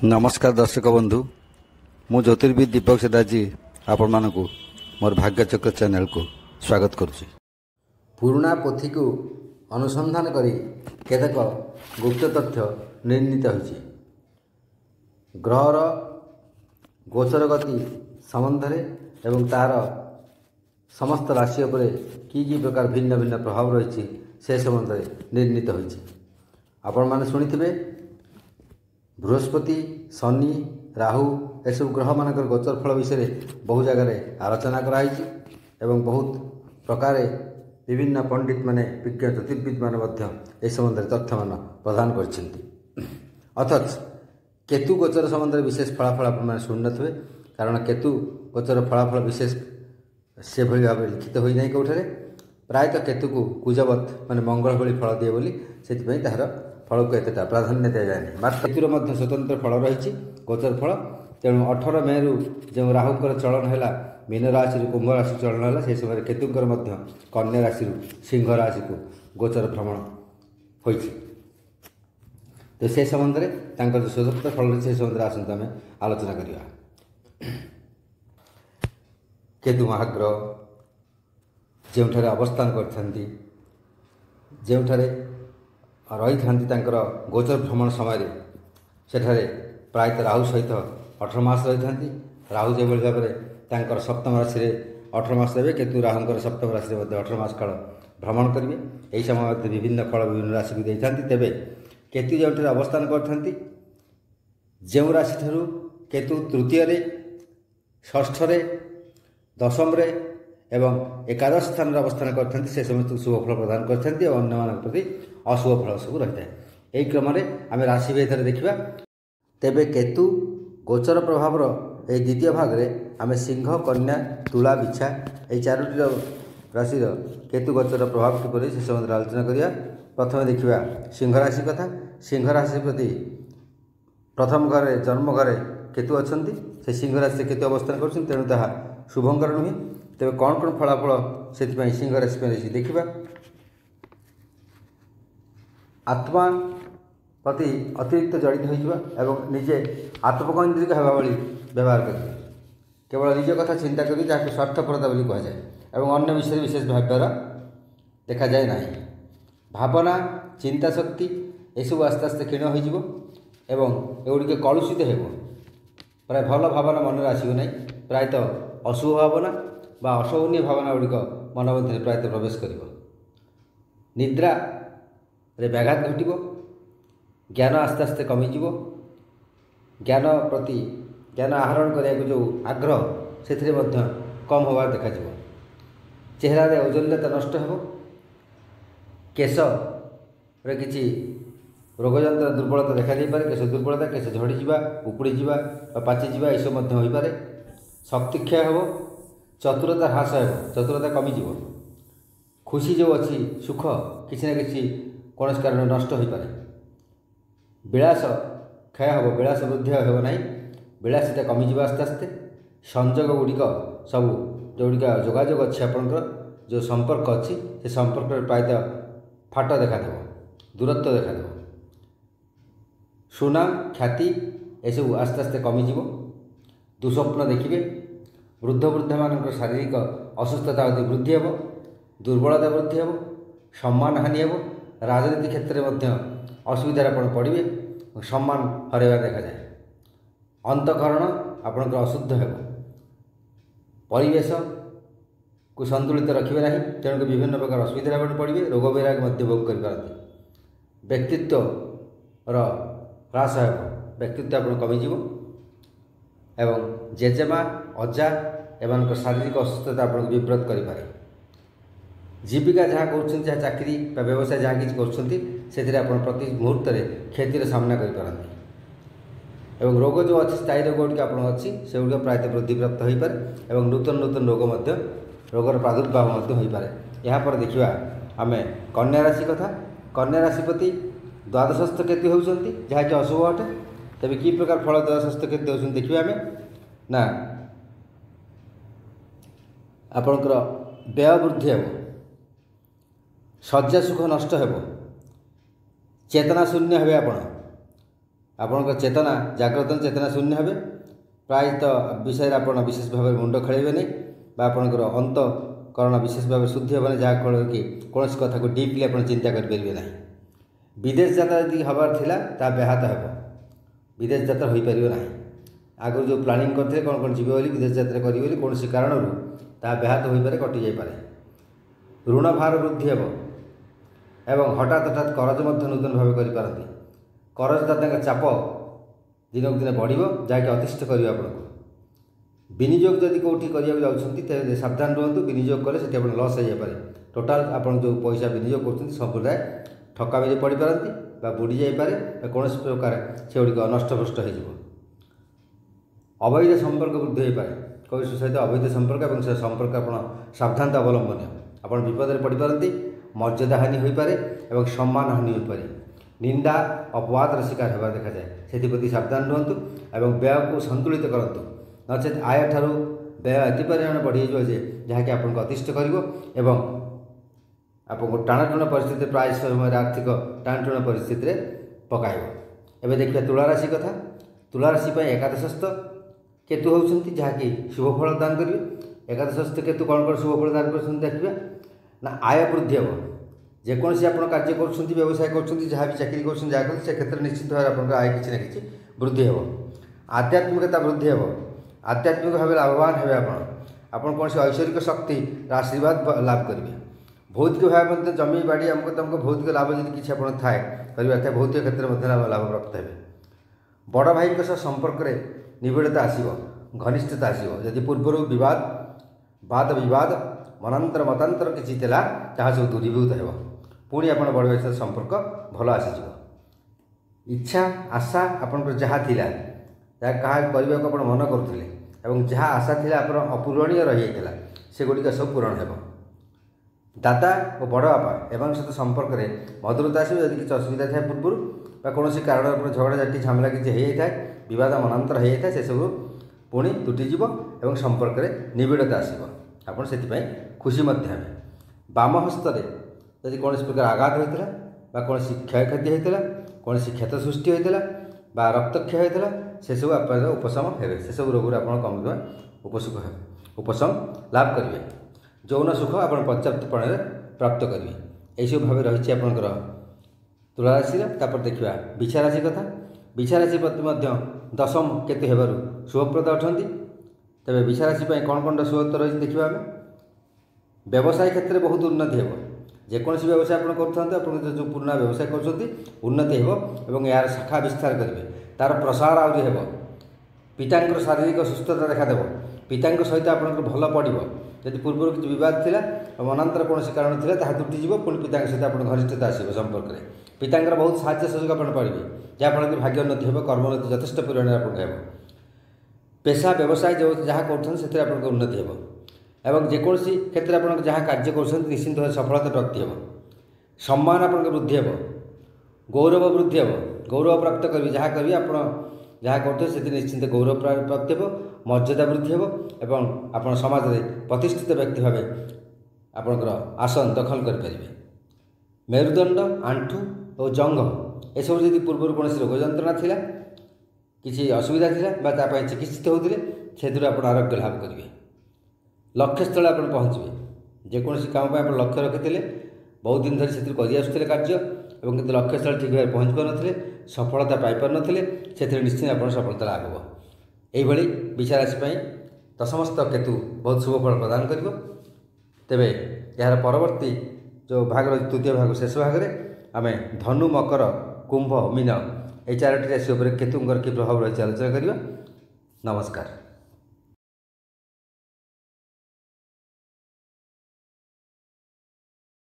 नमस्कार दर्शक बंधु मु ज्योतिर्विद दीपक सेदाजी आपण मानकु मोर भाग्यचक्र चैनल को स्वागत करुच्ची। पुराणा पोथी को अनुसंधान करी केतक गुप्त तथ्य निर्णीत होइछि। ग्रहर गोचर गति संबंध एवं तार समस्त राशि उपरे कि प्रकार भिन्न भिन्न प्रभाव रही से संबंध निर्णीत होइछि। आपण माने सुनिथिबे बृहस्पति शनि राहु एसबू ग्रह मानकर गोचर फल विषय बहु जगह आलोचना कराई एवं बहुत प्रकार विभिन्न पंडित माने विज्ञ ज्योतिर्विद माने ए संबंध में तथ्य मान प्रदान कर। अथच केतु गोचर संबंध में विशेष फलाफल आप शुणी थे, कारण केतु गोचर फलाफल विशेष से भाई भाव लिखित होना कौटे प्रायतः केतु को कुजवत माने मंगल भली फल दिए बोली से तार फल को एतटा प्राधान्य दि जाए। मात्र केतुर मध्य स्वतंत्र फल रही गोचर फल। तेणु 18 मे रु जो राहुंकर चलन है मीन राशि कुंभ राशि चलन है से समय केतुंकर मध्य कन्या राशि सिंह राशि को गोचर भ्रमण हो तो से संबंध में जो स्वतंत्र फल से संबंध में आसता आम आलोचना करवा। केतु महाग्रह जो अवस्थान करथांती जो रही था गोचर भ्रमण समय सेठारे प्रायतः राहु सहित 18 मास रही था। राहु जो भाव में सप्तम राशि 18 मास रहे, केतु राहुंकर सप्तम राशि 18 मास काल भ्रमण करेंगे। यही समय विभिन्न फल विभिन्न राशि को देते। तेबे केतु जो अवस्थान करथांती जो राशि ठारू केतु तृतीय षष्ठ दशम एवं एकादश स्थान अवस्थान करते से समस्त शुभ फल प्रदान करते और अन्य प्रति अशुभ फल सब रही है। यही क्रम आम राशि भेद देखा। तेबे केतु गोचर प्रभाव ये द्वितीय भाग में आम सिंह कन्या तुला बिछा ये चारोटी राशि केतु गोचर प्रभाव किपर से संबंध आलोचना करिया। प्रथम देखा सिंह राशि कथा। सिंह राशि प्रति प्रथम घर जन्म घर केतु अच्छा से सिंह राशि केतु अवस्थान कर तेणु ताहा शुभंकर नुहे। तेज कौन कौन फलाफल से सिंह राशि देखा। आत्मा प्रति अतिरिक्त जड़ित हो निजे आत्मकैंद्रिक होगा भाई व्यवहार करेंगे। केवल निज कथा चिंता करेंगे जहाँ स्वार्थपरता बोली कहुए और अन्य विषय विशेष भाव्यर देखा जाए ना। भावना चिंता शक्ति यू आस्ते आस्ते क्षीण होगुड़िक कलुषित हो प्राय भल भावना मन आसो ना। प्रायतः अशुभ भावना बा अशोभनीय भावना गुड़िक मन मध्य प्रायतः प्रवेश कर निद्रा रे व्याघात घटो। ज्ञान आस्ते आस्ते कमिज। ज्ञान प्रति ज्ञान आहरण करने को जो आग्रह से कम होवार देखा। चेहरा औजल्यता नष्ट हो। केश रे किसी रोगजंत्र दुर्बलता देखा दे पारे। केश दुर्बलता केश झड़ी जा उपुड़ी जा पाचिजा यह हो पारे। शक्ति क्षय हो। चतुरता ह्रास हो। चतुरता कमिज। खुशी जो अच्छी सुख किसी न कि कौन कारण नष्ट हो पारे। विलास क्षय हो। विलास वृद्धि हो ना। विलासिता कमिज आस्ते आस्ते। संजोग गुड़िक सब जो जोगाजोग अच्छी आपंकर जो संपर्क अच्छी से संपर्क प्रायतः फाट देखादेव दूरत्व देखादेव। सुनाम ख्याति यू आस्ते आस्ते कमिज। दुस्वप्न देखिए। वृद्ध वृद्धा मान शारीरिक असुस्थता अति वृद्धि हो। दुर्बलता वृद्धि हो। सम्मान हानि हो। राजनीति क्षेत्र में असुविधार आप पड़े। सम्मान हरवा देखा जाए। अंतकरण आपंकर अशुद्ध हो। परिवेश को संतुलित रखिए ना। तेणुक विभिन्न प्रकार असुविधा आप पड़े। रोग वैराग भोग कर व्यक्तित्व ह्रास हो। व्यक्तित्व आप कमिज एवं जेजेमा अजा एवं शारीरिक असुस्थता आपको विव्रत करें। जीविका जहाँ कर चाकरी व्यवसाय जहाँ कि कर प्रति मुहूर्त क्षतिर सामना करें। एवं रोग जो अच्छी स्थायी रोग गुड़िक आप अच्छी से गुड़िक प्रायतः वृद्धि प्राप्त हो पाए और नूतन नूतन रोग रोगर प्रादुर्भाव हो पाए। यहाँ देखा आम कन्या राशि कथा। कन्या राशि प्रति द्वादशस्थ केतु होती जहाँकि अशुभ अटे। तेज कि प्रकार फल द्वादशस्थ केतु होती देखिए आम ना आपणकर व्यय वृद्धि हो। शଯ୍या सुख नष्ट हो। चेतना शून्य हे ଆପଣଙ୍କ ଚେତନା ଜାଗ୍ରତ ଚେତନା ଶୂନ୍ୟ ହେବେ। ପ୍ରାୟତଃ ବିଷୟରେ ଆପଣ ବିଶେଷ ଭାବରେ ମୁଣ୍ଡ ଖେଳାଇବେ ନାହିଁ ବା ଆପଣଙ୍କର ଅନ୍ତଃକରଣ ବିଶେଷ ଭାବରେ ଶୁଦ୍ଧି ହେବ ନାହିଁ, ଯାହାଫଳରେ କି କୌଣସି କଥାକୁ ଡିପ୍ଲି ଆପଣ ଚିନ୍ତା କରିପାରିବେ ନାହିଁ। ବିଦେଶ ଯାତ୍ରା ଯଦି ହେବାର ଥିଲା ତାହା ବ୍ୟାହତ ହେବ। ବିଦେଶ ଯାତ୍ରା ହୋଇପାରିବ ନାହିଁ। ଆଗରୁ ଯେଉଁ ପ୍ଲାନିଂ କରିଥିଲେ କ'ଣ କ'ଣ ଯିବେ ବୋଲି ବିଦେଶ ଯାତ୍ରା କରିବେ ବୋଲି କୌଣସି କାରଣରୁ ତାହା ବ୍ୟାହତ ହୋଇପାରେ, କଟିଯାଇପାରେ। ଋଣ ଭାର ବୃଦ୍ଧି ହେବ ଏବଂ ହଠାତ୍ କରଜ ମଧ୍ୟ ନୂତନ ଭାବେ କରିପାରନ୍ତି। କରଜଦାତାଙ୍କ ଚାପ ଦିନକୁ ଦିନ ବଢ଼ିବ, ଯାହାକି ଅତିଷ୍ଠ କରିବ ଆପଣଙ୍କୁ। ବିନିଯୋଗ ଯଦି କେଉଁଠି କରିବାକୁ ଯାଉଛନ୍ତି ତେବେ ସାବଧାନ ରୁହନ୍ତୁ। ବିନିଯୋଗ କଲେ ସେଠି ଆପଣ ଲସ୍ ହୋଇଯାଇପାରେ। ଟୋଟାଲ୍ ଆପଣ ଯେଉଁ ପଇସା ବିନିଯୋଗ କରୁଛନ୍ତି ସମ୍ପ୍ରଦାୟ ଠକାମିରେ ପଡ଼ିପାରନ୍ତି ବା ବୁଡ଼ି ଯାଇପାରେ ବା କୌଣସି ପ୍ରକାର ସେଗୁଡ଼ିକ ନଷ୍ଟଭ୍ରଷ୍ଟ ହୋଇଯିବ। ଅବୈଧ ସମ୍ପର୍କ ବୃଦ୍ଧି ହୋଇପାରେ। କୌଣସି ସହିତ ଅବୈଧ ସମ୍ପର୍କ ଏବଂ ସେ ସମ୍ପର୍କ ଆପଣ ସାବଧାନତା ଅବଲମ୍ବନୀୟ। ଆପଣ ବିପଦରେ ପଡ଼ିପାରନ୍ତି, ମର୍ଯ୍ୟାଦା ହାନି ହୋଇପାରେ ଏବଂ ସମ୍ମାନ ହାନି ହୋଇପାରେ। ନିନ୍ଦା ଅପବାଦର ଶିକାର ହେବା ଦେଖାଯାଏ। ସେଥିପ୍ରତି ସାବଧାନ ରୁହନ୍ତୁ ଏବଂ ବ୍ୟୟକୁ ସନ୍ତୁଳିତ କରନ୍ତୁ, ନଚେତ୍ ଆୟ ଠାରୁ ବ୍ୟୟ ଏତେ ପରିମାଣ ବଢ଼ିଯିବ ଯେ ଯାହାକି ଆପଣଙ୍କୁ ଅତିଷ୍ଠ କରିବ ଏବଂ ଆପଣଙ୍କୁ ଟାଣଟୁଣ ପରିସ୍ଥିତିରେ ପ୍ରାୟ ସମୟରେ ଆର୍ଥିକ ଟାଣଟୁଣ ପରିସ୍ଥିତିରେ ପକାଇବ। ଏବେ ଦେଖିବା ତୁଳାରାଶି କଥା। ତୁଳାରାଶି ପାଇଁ ଏକାଦଶସ୍ଥ କେତୁ ହେଉଛନ୍ତି ଯାହାକି ଶୁଭଫଳ ଦାନ କରିବେ। ଏକାଦଶସ୍ଥ କେତୁ କ'ଣ କ'ଣ ଶୁଭଫଳ ଦାନ କରୁଛନ୍ତି ଦେଖିବା ନା, ଆୟ ବୃଦ୍ଧି ହେବ। ଯେକୌଣସି ଆପଣ କାର୍ଯ୍ୟ କରୁଛନ୍ତି, ବ୍ୟବସାୟ କରୁଛନ୍ତି, ଯାହା ବି ଚାକିରି କରୁଛନ୍ତି, ଯାହା କରୁଛନ୍ତି ସେ କ୍ଷେତ୍ରରେ ନିଶ୍ଚିତ ଭାବରେ ଆପଣଙ୍କର ଆୟ କିଛି ନା କିଛି ବୃଦ୍ଧି ହେବ। ଆଧ୍ୟାତ୍ମିକତା ବୃଦ୍ଧି ହେବ। ଆଧ୍ୟାତ୍ମିକ ଭାବେ ଲାଭବାନ ହେବେ ଆପଣ କୌଣସି ଐଶ୍ୱରିକ ଶକ୍ତିର ଆଶୀର୍ବାଦ ଲାଭ କରିବେ। ଭୌତିକ ଭାବେ ମଧ୍ୟ ଜମି ବାଡ଼ି ତମକୁ ଭୌତିକ ଲାଭ ଯଦି କିଛି ଆପଣ ଥାଏ କରିବାର ଥାଏ, ଭୌତିକ କ୍ଷେତ୍ରରେ ମଧ୍ୟ ଲାଭପ୍ରାପ୍ତ ହେବେ। ବଡ଼ ଭାଇଙ୍କ ସହ ସମ୍ପର୍କରେ ନିବିଡ଼ତା ଆସିବ, ଘନିଷ୍ଠତା ଆସିବ। ଯଦି ପୂର୍ବରୁ ବାଦ ବିବାଦ ମତାନ୍ତର କିଛି ଥିଲା ତାହା ସବୁ ଦୂରୀଭୂତ ହେବ। ପୁଣି ଆପଣ ବଡ଼ ଭାଇ ସହ ସମ୍ପର୍କ ଭଲ ଆସିଯିବ। ଇଚ୍ଛା ଆଶା ଆପଣଙ୍କର ଯାହା ଥିଲା, ଯାହା କାହା କରିବାକୁ ଆପଣ ମନ କରୁଥିଲେ ଏବଂ ଯାହା ଆଶା ଥିଲା ଆପଣ ଅପୂରଣୀୟ ରହିଯାଇଥିଲା, ସେଗୁଡ଼ିକ ସବୁ ପୂରଣ ହେବ। ଦାଦା ଓ ବଡ଼ ବାପା ଏମାନଙ୍କ ସହିତ ସମ୍ପର୍କରେ ମଧୁରତା ଆସିବ। ଯଦି କିଛି ଅସୁବିଧା ଥାଏ ପୂର୍ବରୁ ବା କୌଣସି କାରଣରେ ଆପଣ ଝଗଡ଼ାଝାଟି ଝାମେଲା କିଛି ହୋଇଯାଇଥାଏ, ବିବାଦ ମନାନ୍ତର ହୋଇଯାଇଥାଏ, ସେସବୁ ପୁଣି ତୁଟିଯିବ ଏବଂ ସମ୍ପର୍କରେ ନିବିଡ଼ତା ଆସିବ। ଆପଣ ସେଥିପାଇଁ ଖୁସି ମଧ୍ୟ ହେବେ। ବାମ ହସ୍ତରେ ଯଦି କୌଣସି ପ୍ରକାର ଆଘାତ ହୋଇଥିଲା ବା କୌଣସି କ୍ଷୟକ୍ଷତି ହୋଇଥିଲା, କୌଣସି କ୍ଷତ ସୃଷ୍ଟି ହୋଇଥିଲା ବା ରକ୍ତକ୍ଷୟ ହୋଇଥିଲା, ସେସବୁ ଆପଣଙ୍କର ଉପଶମ ହେବେ। ସେସବୁ ରୋଗରୁ ଆପଣ କମିବା ଉପଶମ ଲାଭ କରିବେ। ଯୌନ ସୁଖ ଆପଣ ପର୍ଯ୍ୟାପ୍ତ ପରିମାଣରେ ପ୍ରାପ୍ତ କରିବେ। ଏହିସବୁ ଭାବେ ରହିଛି ଆପଣଙ୍କର ତୁଳାରାଶିର। ତାପରେ ଦେଖିବା ବିଛାରାଶି କଥା। ବିଛାରାଶି ପ୍ରତି ମଧ୍ୟ ଦଶମ କେତୁ ହେବାରୁ ଶୁଭପ୍ରଦ ଅଟନ୍ତି। ତେବେ ବିଛାରାଶି ପାଇଁ କ'ଣ କ'ଣ ଶୁଭତ୍ୱ ରହିଛି ଦେଖିବା ଆମେ। ବ୍ୟବସାୟ କ୍ଷେତ୍ରରେ ବହୁତ ଉନ୍ନତି ହେବ। ଯେକୌଣସି ବ୍ୟବସାୟ ଆପଣ କରୁଥାନ୍ତୁ, ଆପଣ ଯେଉଁ ପୁରୁଣା ବ୍ୟବସାୟ କରୁଛନ୍ତି ଉନ୍ନତି ହେବ ଏବଂ ଏହାର ଶାଖା ବିସ୍ତାର କରିବେ, ତା'ର ପ୍ରସାର ଆହୁରି ହେବ। ପିତାଙ୍କର ଶାରୀରିକ ସୁସ୍ଥତା ଦେଖାଦେବ। ପିତାଙ୍କ ସହିତ ଆପଣଙ୍କର ଭଲ ପଡ଼ିବ। ଯଦି ପୂର୍ବରୁ କିଛି ବିବାଦ ଥିଲା ବା ମନାନ୍ତର କୌଣସି କାରଣ ଥିଲା ତାହା ତୁଟିଯିବ। ପୁଣି ପିତାଙ୍କ ସହିତ ଆପଣ ଘନିଷ୍ଠତା ଆସିବ ସମ୍ପର୍କରେ। ପିତାଙ୍କର ବହୁତ ସାହାଯ୍ୟ ସହଯୋଗ ଆପଣ ପାଇବେ, ଯାହାଫଳରେ ଭାଗ୍ୟ ଉନ୍ନତି ହେବ, କର୍ମୋନ୍ନତି ଯଥେଷ୍ଟ ପରିମାଣରେ ଆପଣଙ୍କ ହେବ। ପେଶା ବ୍ୟବସାୟ ଯାହା କରୁଛନ୍ତି ସେଥିରେ ଆପଣଙ୍କ ଉନ୍ନତି ହେବ ଏବଂ ଯେକୌଣସି କ୍ଷେତ୍ରରେ ଆପଣ ଯାହା କାର୍ଯ୍ୟ କରୁଛନ୍ତି ନିଶ୍ଚିନ୍ତ ଭାବେ ସଫଳତା ପ୍ରାପ୍ତି ହେବ। ସମ୍ମାନ ଆପଣଙ୍କ ବୃଦ୍ଧି ହେବ। ଗୌରବ ବୃଦ୍ଧି ହେବ। ଗୌରବ ପ୍ରାପ୍ତ କରିବେ। ଯାହା କରିବେ ଆପଣ ଯାହା କରୁଥିବେ ସେଥିରେ ନିଶ୍ଚିନ୍ତ ଗୌରବ ପ୍ରାପ୍ତି ହେବ, ମର୍ଯ୍ୟାଦା ବୃଦ୍ଧି ହେବ ଏବଂ ଆପଣ ସମାଜରେ ପ୍ରତିଷ୍ଠିତ ବ୍ୟକ୍ତି ଭାବେ ଆପଣଙ୍କର ଆସନ ଦଖଲ କରିପାରିବେ। ମେରୁଦଣ୍ଡ, ଆଣ୍ଠୁ ଓ ଜଙ୍ଘ ଏସବୁ ଯଦି ପୂର୍ବରୁ କୌଣସି ରୋଗ ଯନ୍ତ୍ରଣା ଥିଲା, କିଛି ଅସୁବିଧା ଥିଲା ବା ତା ପାଇଁ ଚିକିତ୍ସିତ ହେଉଥିଲେ, ସେଥିରୁ ଆପଣ ଆରୋଗ୍ୟ ଲାଭ କରିବେ। ଲକ୍ଷ୍ୟସ୍ଥଳେ ଆପଣ ପହଞ୍ଚିବେ। ଯେକୌଣସି କାମ ପାଇଁ ଆପଣ ଲକ୍ଷ୍ୟ ରଖିଥିଲେ, ବହୁତ ଦିନ ଧରି ସେଥିରୁ କରିଆସୁଥିଲେ କାର୍ଯ୍ୟ ଏବଂ କିନ୍ତୁ ଲକ୍ଷ୍ୟସ୍ଥଳେ ଠିକ୍ ଭାବେ ପହଞ୍ଚି ପାରୁନଥିଲେ, ସଫଳତା ପାଇପାରୁନଥିଲେ, ସେଥିରେ ନିଶ୍ଚିତ ଆପଣ ସଫଳତା ଲାଭ ହେବ। ଏହିଭଳି ବିଛାରାଶି ପାଇଁ ଦଶମସ୍ଥ କେତୁ ବହୁତ ଶୁଭ ଫଳ ପ୍ରଦାନ କରିବ। ତେବେ ଏହାର ପରବର୍ତ୍ତୀ ଯେଉଁ ଭାଗ ରହିଛି, ତୃତୀୟ ଭାଗ ଶେଷ ଭାଗରେ ଆମେ ଧନୁ, ମକର, କୁମ୍ଭ, ମୀନ ଏହି ଚାରୋଟି ରାଶି ଉପରେ କେତୁଙ୍କର କି ପ୍ରଭାବ ରହିଛି ଆଲୋଚନା କରିବା। ନମସ୍କାର।